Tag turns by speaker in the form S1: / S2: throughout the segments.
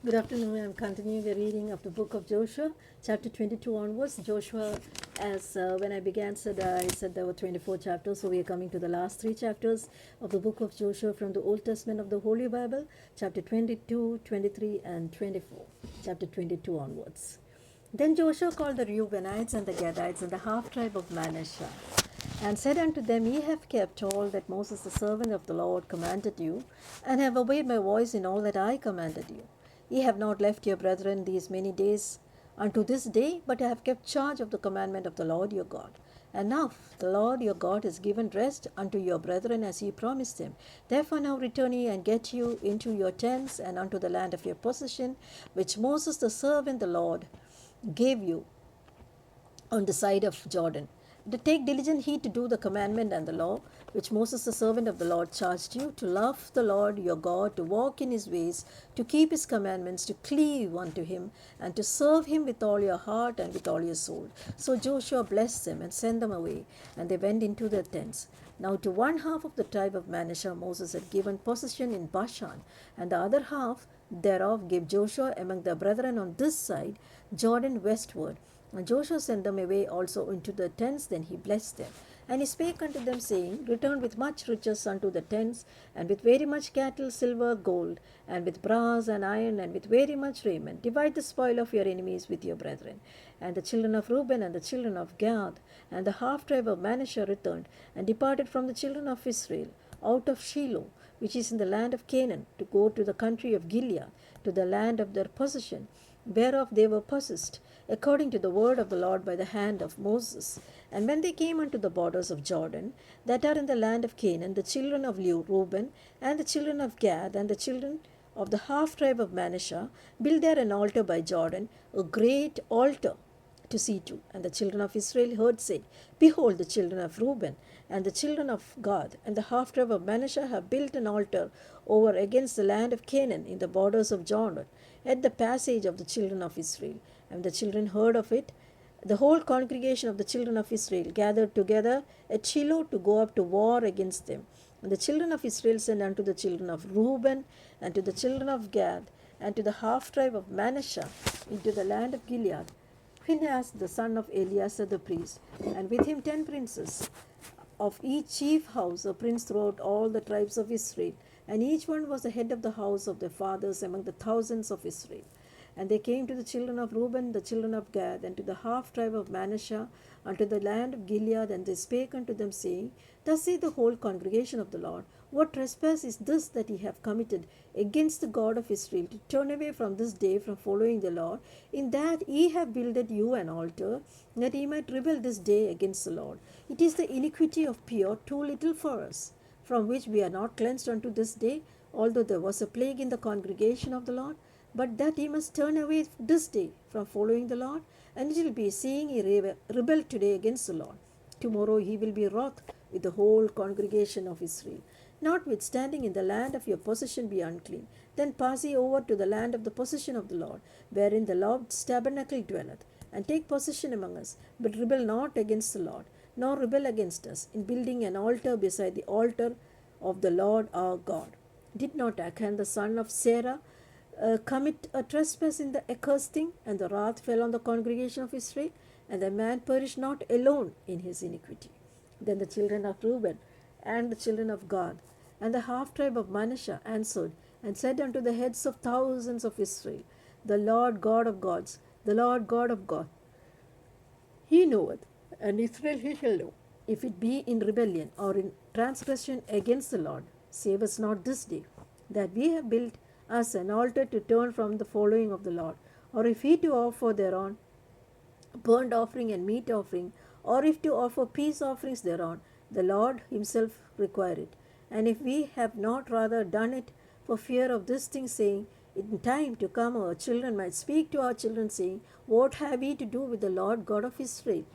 S1: Good afternoon. I'm continuing the reading of the book of Joshua, chapter 22 onwards. Joshua, as when I began, I said there were 24 chapters, so we are coming to the last three chapters of the book of Joshua from the Old Testament of the Holy Bible, chapter 22, 23, and 24, chapter 22 onwards. Then Joshua called the Reubenites and the Gadites and the half tribe of Manasseh, and said unto them, Ye have kept all that Moses the servant of the Lord commanded you, and have obeyed my voice in all that I commanded you. Ye have not left your brethren these many days unto this day, but have kept charge of the commandment of the Lord your God. And now the Lord your God has given rest unto your brethren as he promised him. Therefore now return ye and get you into your tents and unto the land of your possession, which Moses the servant of the Lord gave you on the side of Jordan. To take diligent heed to do the commandment and the law, which Moses the servant of the Lord charged you, to love the Lord your God, to walk in his ways, to keep his commandments, to cleave unto him, and to serve him with all your heart and with all your soul. So Joshua blessed them and sent them away, and they went into their tents. Now to one half of the tribe of Manasseh Moses had given possession in Bashan, and the other half thereof gave Joshua among the brethren on this side, Jordan westward. And Joshua sent them away also into the tents, then he blessed them. And he spake unto them, saying, Return with much riches unto the tents, and with very much cattle, silver, gold, and with brass and iron, and with very much raiment. Divide the spoil of your enemies with your brethren. And the children of Reuben and the children of Gad and the half tribe of Manasseh returned, and departed from the children of Israel out of Shiloh, which is in the land of Canaan, to go to the country of Gilead, to the land of their possession, whereof they were possessed, according to the word of the Lord by the hand of Moses. And when they came unto the borders of Jordan, that are in the land of Canaan, the children of Reuben, and the children of Gad, and the children of the half tribe of Manasseh, built there an altar by Jordan, a great altar to see to. And the children of Israel heard say, Behold, the children of Reuben and the children of Gad and the half tribe of Manasseh have built an altar over against the land of Canaan in the borders of Jordan, at the passage of the children of Israel. And the children heard of it, the whole congregation of the children of Israel gathered together at Shiloh to go up to war against them. And the children of Israel sent unto the children of Reuben and to the children of Gad and to the half tribe of Manasseh into the land of Gilead, Phinehas the son of Eleazar the priest, and with him 10 princes, of each chief house a prince throughout all the tribes of Israel, and each one was the head of the house of their fathers among the thousands of Israel. And they came to the children of Reuben, the children of Gad, and to the half tribe of Manasseh, unto the land of Gilead, and they spake unto them, saying, Thus saith the whole congregation of the Lord, What trespass is this that ye have committed against the God of Israel, to turn away from this day from following the Lord, in that ye have builded you an altar, that ye might rebel this day against the Lord? It is the iniquity of Peor too little for us, from which we are not cleansed unto this day, although there was a plague in the congregation of the Lord, but that ye must turn away this day from following the Lord, and it will be, seeing ye rebel today against the Lord. Tomorrow he will be wroth with the whole congregation of Israel. Notwithstanding, in the land of your possession be unclean. Then pass ye over to the land of the possession of the Lord, wherein the Lord's tabernacle dwelleth, and take possession among us, but rebel not against the Lord, nor rebel against us, in building an altar beside the altar of the Lord our God. Did not Achan the son of Sarah commit a trespass in the accursed thing, and the wrath fell on the congregation of Israel, and the man perished not alone in his iniquity? Then the children of Reuben and the children of Gad and the half tribe of Manasseh answered and said unto the heads of thousands of Israel, The Lord God of gods, the Lord God of God, he knoweth, and Israel he shall know, if it be in rebellion or in transgression against the Lord. Save us not this day, that we have built us an altar to turn from the following of the Lord, or if he to offer thereon burnt offering and meat offering, or if to offer peace offerings thereon, the Lord himself require it. And if we have not rather done it for fear of this thing, saying, In time to come our children might speak to our children, saying, What have we to do with the Lord God of Israel?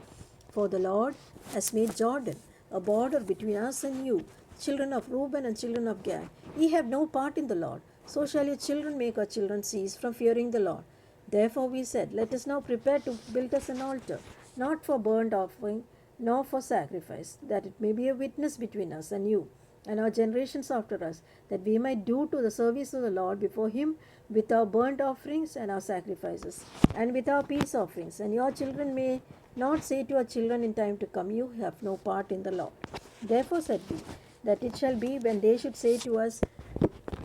S1: For the Lord has made Jordan a border between us and you, children of Reuben and children of Gad. Ye have no part in the Lord. So shall your children make our children cease from fearing the Lord. Therefore we said, Let us now prepare to build us an altar, not for burnt offering, nor for sacrifice, that it may be a witness between us and you, and our generations after us, that we might do to the service of the Lord before him with our burnt offerings and our sacrifices, and with our peace offerings. And your children may not say to our children in time to come, you have no part in the law. Therefore said we, that it shall be when they should say to us,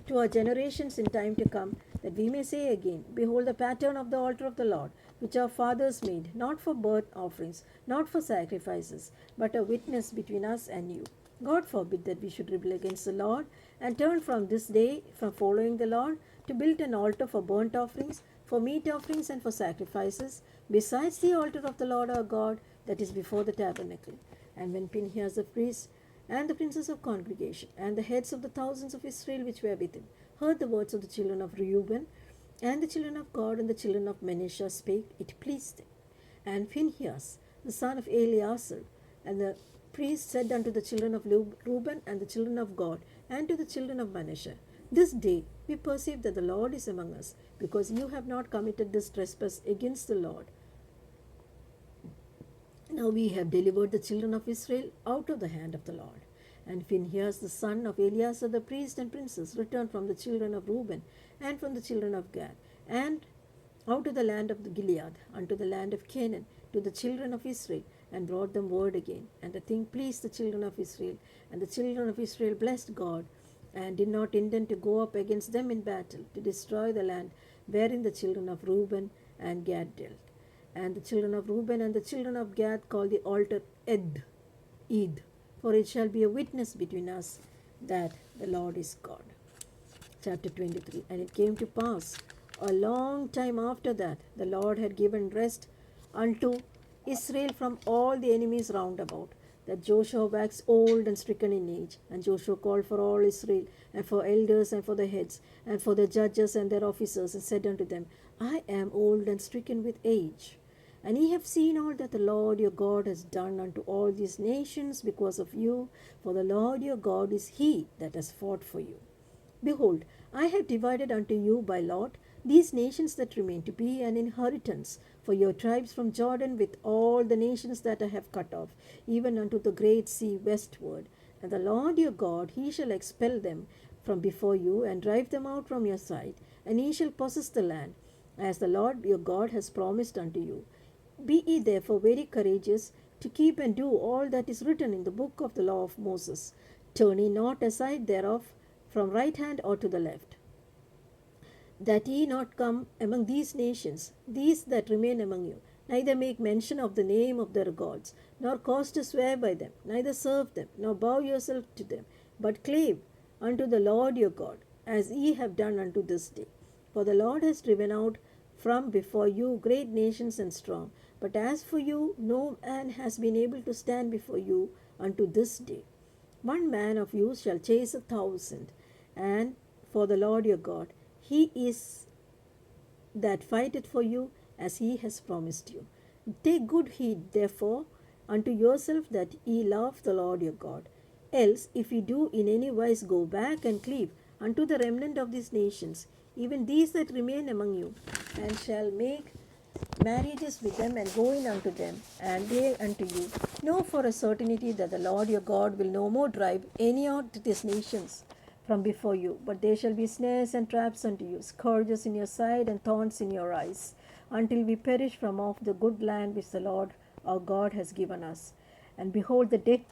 S1: to our generations in time to come, that we may say again, behold the pattern of the altar of the Lord, which our fathers made, not for burnt offerings, not for sacrifices, but a witness between us and you. God forbid that we should rebel against the Lord, and turn from this day from following the Lord, to build an altar for burnt offerings, for meat offerings, and for sacrifices, besides the altar of the Lord our God, that is before the tabernacle. And when Phinehas the priest, and the princes of congregation, and the heads of the thousands of Israel which were with him, heard the words of the children of Reuben, and the children of God, and the children of Manasseh spake, it pleased them. And Phinehas, the son of Eleazar, and the priest said unto the children of Reuben, and the children of God, and to the children of Manasseh, this day we perceive that the Lord is among us, because you have not committed this trespass against the Lord. Now we have delivered the children of Israel out of the hand of the Lord. And Phinehas, the son of Eleazar the priest and princes, returned from the children of Reuben and from the children of Gad, and out of the land of the Gilead, unto the land of Canaan, to the children of Israel, and brought them word again. And the thing pleased the children of Israel, and the children of Israel blessed God, and did not intend to go up against them in battle, to destroy the land wherein the children of Reuben and Gad dealt. And the children of Reuben and the children of Gad called the altar Ed, for it shall be a witness between us that the Lord is God. Chapter 23. And it came to pass a long time after that the Lord had given rest unto Israel from all the enemies round about, that Joshua waxed old and stricken in age. And Joshua called for all Israel, and for elders, and for the heads, and for the judges and their officers, and said unto them, I am old and stricken with age. And ye have seen all that the Lord your God has done unto all these nations because of you, for the Lord your God is he that has fought for you. Behold, I have divided unto you by lot these nations that remain, to be an inheritance for your tribes from Jordan, with all the nations that I have cut off, even unto the great sea westward. And the Lord your God, he shall expel them from before you, and drive them out from your sight, and ye shall possess the land, as the Lord your God has promised unto you. Be ye therefore very courageous to keep and do all that is written in the book of the law of Moses. Turn ye not aside thereof from right hand or to the left, that ye not come among these nations, these that remain among you, neither make mention of the name of their gods, nor cause to swear by them, neither serve them, nor bow yourself to them, but cleave unto the Lord your God, as ye have done unto this day. For the Lord has driven out from before you great nations and strong, but as for you, no man has been able to stand before you unto this day. One man of you shall chase 1,000, and for the Lord your God, he is that fighteth for you, as he has promised you. Take good heed, therefore, unto yourself, that ye love the Lord your God. Else, if ye do in any wise go back and cleave unto the remnant of these nations, even these that remain among you, and shall make marriages with them, and go in unto them, and they unto you, know for a certainty that the Lord your God will no more drive any of these nations from before you, but there shall be snares and traps unto you, scourges in your side, and thorns in your eyes, until we perish from off the good land which the Lord our God has given us. And behold, the day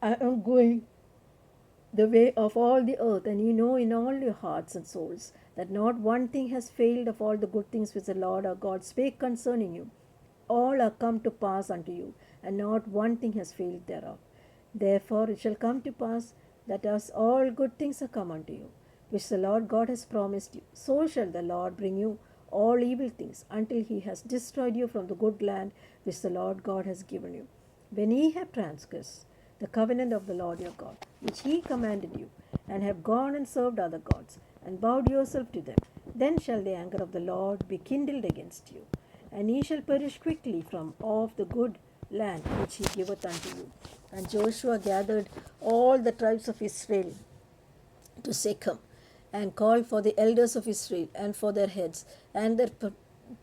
S1: I am going the way of all the earth, and ye know in all your hearts and souls that not one thing has failed of all the good things which the Lord our God spake concerning you. All are come to pass unto you, and not one thing has failed thereof. Therefore it shall come to pass that as all good things are come unto you, which the Lord God has promised you, so shall the Lord bring you all evil things, until he has destroyed you from the good land which the Lord God has given you. When ye have transgressed the covenant of the Lord your God, which he commanded you, and have gone and served other gods, and bowed yourself to them, then shall the anger of the Lord be kindled against you, and ye shall perish quickly from off the good land which he giveth unto you. And Joshua gathered all the tribes of Israel to Shechem, and called for the elders of Israel, and for their heads, and their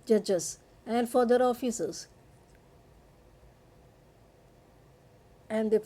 S1: judges, and for their officers, and the